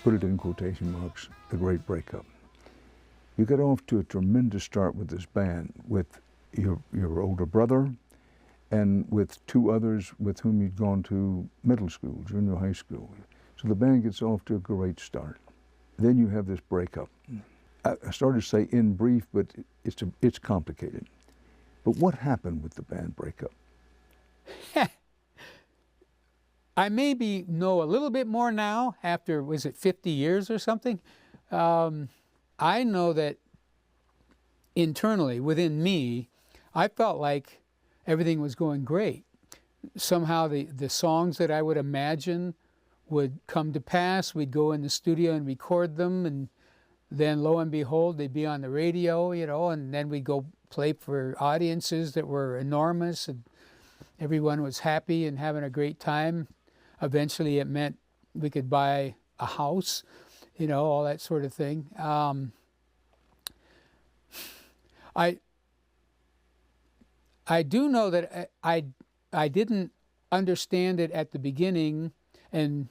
put it in quotation marks, the great breakup. You got off to a tremendous start with this band, with your older brother and with two others with whom you'd gone to middle school, junior high school. So the band gets off to a great start. Then you have this breakup. I started to say in brief, but it's complicated. But what happened with the band breakup? I maybe know a little bit more now after, was it 50 years or something? I know that internally, within me, I felt like everything was going great. Somehow the songs that I would imagine would come to pass. We'd go in the studio and record them, and then lo and behold, they'd be on the radio, you know, and then we'd go play for audiences that were enormous, and everyone was happy and having a great time. Eventually it meant we could buy a house, you know, all that sort of thing. I do know that I didn't understand it at the beginning, and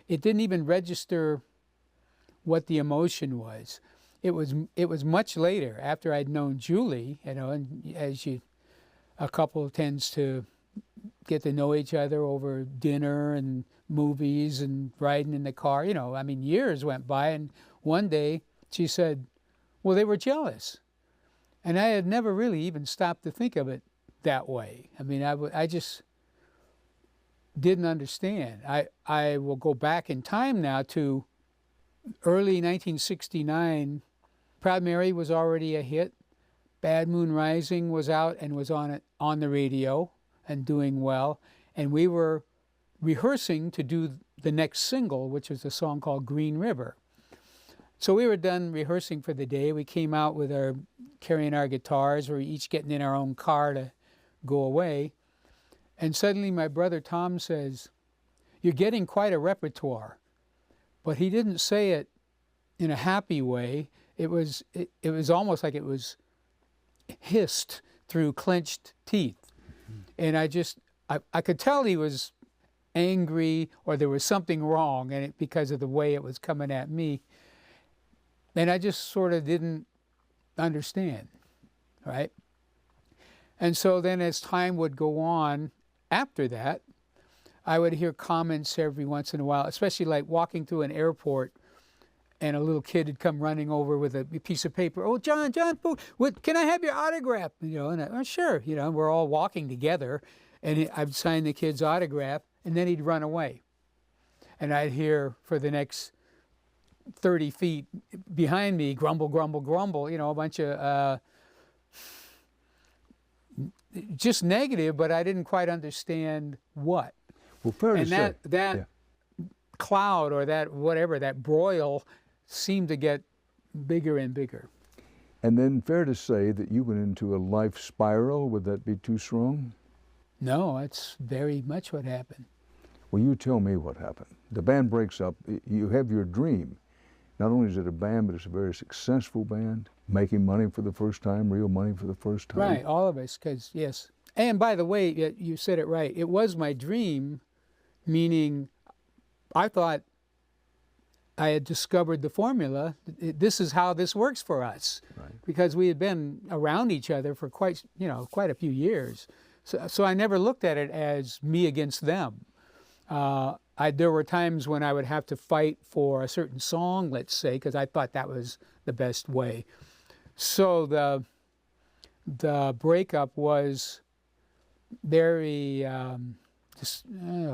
it didn't even register what the emotion was. It was much later, after I'd known Julie, you know, and as a couple tends to get to know each other over dinner and movies and riding in the car, you know, I mean, years went by, and one day she said, well, they were jealous. And I had never really even stopped to think of it that way. I mean, I just didn't understand. I will go back in time now to early 1969. Proud Mary was already a hit. Bad Moon Rising was out and was on the radio and doing well. And we were rehearsing to do the next single, which was a song called Green River. So we were done rehearsing for the day. We came out with carrying our guitars. We were each getting in our own car to go away. And suddenly my brother Tom says, you're getting quite a repertoire. But he didn't say it in a happy way. It was almost like it was hissed through clenched teeth. And I could tell he was angry, or there was something wrong, and because of the way it was coming at me. And I just sort of didn't understand, right? And so then as time would go on after that, I would hear comments every once in a while, especially like walking through an airport and a little kid had come running over with a piece of paper. Oh, John, can I have your autograph? You know, and oh, sure. You know, we're all walking together, and I'd sign the kid's autograph, and then he'd run away. And I'd hear for the next 30 feet behind me, grumble, grumble, grumble, you know, a bunch of just negative, but I didn't quite understand what. Well, fair to say. That cloud, or that whatever, that broil seemed to get bigger and bigger. And then fair to say that you went into a life spiral. Would that be too strong? No, that's very much what happened. Well, you tell me what happened. The band breaks up. You have your dream. Not only is it a band, but it's a very successful band, making money for the first time, real money for the first time. Right, all of us, because, yes. And by the way, you said it right. It was my dream, meaning I thought I had discovered the formula. This is how this works for us. Right. Because we had been around each other for quite a few years. So I never looked at it as me against them. There were times when I would have to fight for a certain song, let's say, because I thought that was the best way. So the breakup was very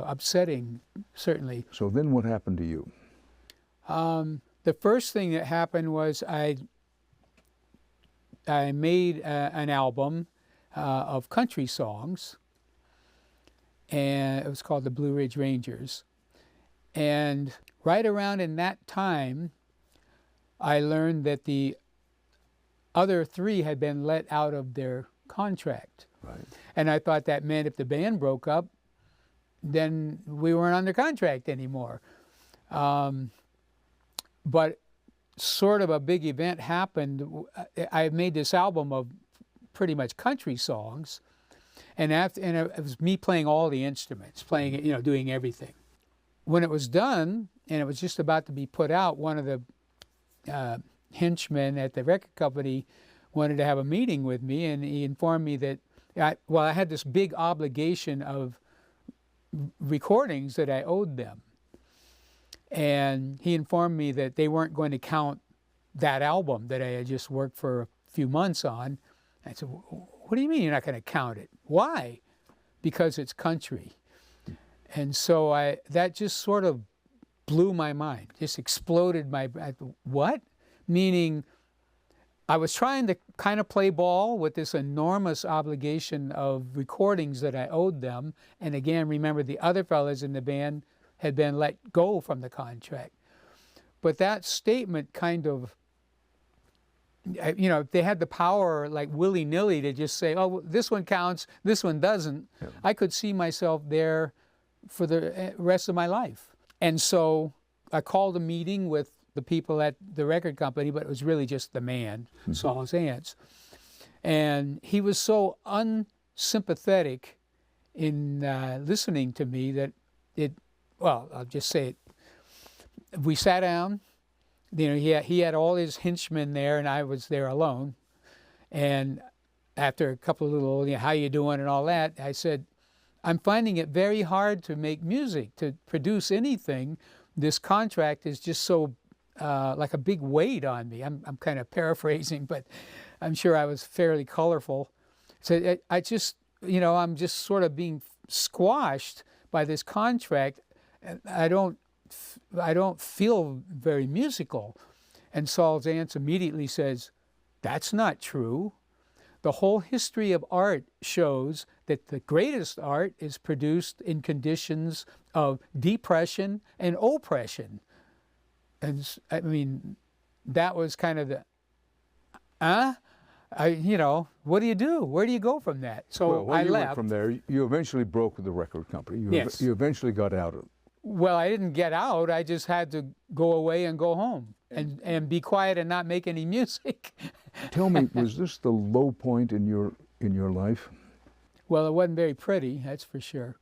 upsetting, certainly. So then what happened to you? The first thing that happened was I made an album of country songs, and it was called the Blue Ridge Rangers. And right around in that time, I learned that the other three had been let out of their contract. Right. And I thought that meant if the band broke up, then we weren't under contract anymore. But sort of a big event happened. I made this album of pretty much country songs, and it was me playing all the instruments, doing everything. When it was done, and it was just about to be put out, one of the henchmen at the record company wanted to have a meeting with me, and he informed me that, I had this big obligation of recordings that I owed them. And he informed me that they weren't going to count that album that I had just worked for a few months on. I said, what do you mean you're not going to count it? Why? Because it's country. And so that just sort of blew my mind, just exploded what? Meaning I was trying to kind of play ball with this enormous obligation of recordings that I owed them. And again, remember the other fellas in the band had been let go from the contract. But that statement kind of, they had the power like willy-nilly to just say, oh, this one counts, this one doesn't. Yeah. I could see myself there for the rest of my life. And so I called a meeting with the people at the record company, but it was really just the man, Saul Zaentz. And he was so unsympathetic in listening to me that I'll just say it. We sat down. He had all his henchmen there, and I was there alone. And after a couple of little, how you doing and all that, I said, I'm finding it very hard to make music, to produce anything. This contract is just so like a big weight on me. I'm kind of paraphrasing, but I'm sure I was fairly colorful. So I'm just sort of being squashed by this contract. I don't feel very musical. And Saul Zaentz immediately says, that's not true. The whole history of art shows that the greatest art is produced in conditions of depression and oppression. And I mean, that was kind of the, what do you do? Where do you go from that? So well, I you left. Went from there, you eventually broke with the record company. Yes. You eventually got out of it. Well, I didn't get out. I just had to go away and go home and be quiet and not make any music. Tell me, was this the low point in your life? Well, it wasn't very pretty, that's for sure.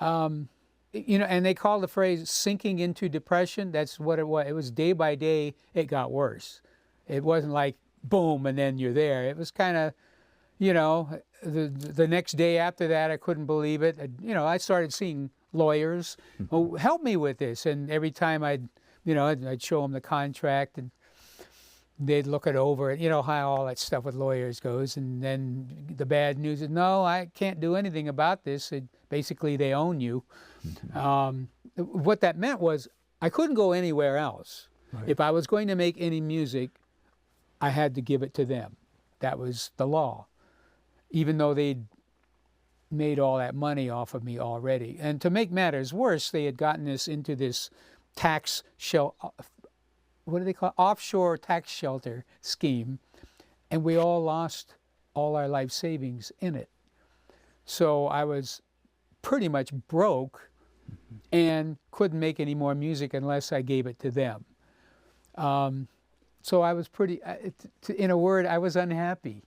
And they call the phrase sinking into depression. That's what it was. It was day by day, it got worse. It wasn't like boom and then you're there. It was kind of, the next day after that, I couldn't believe it. I started seeing lawyers, oh, help me with this. And every time I'd show them the contract and they'd look it over, how all that stuff with lawyers goes. And then the bad news is, no, I can't do anything about this. Basically, they own you. What that meant was I couldn't go anywhere else. Right. If I was going to make any music, I had to give it to them. That was the law, even though they'd made all that money off of me already. And to make matters worse, they had gotten us into this tax what do they call it? Offshore tax shelter scheme, and we all lost all our life savings in it. So I was pretty much broke and couldn't make any more music unless I gave it to them. So I was in a word, I was unhappy.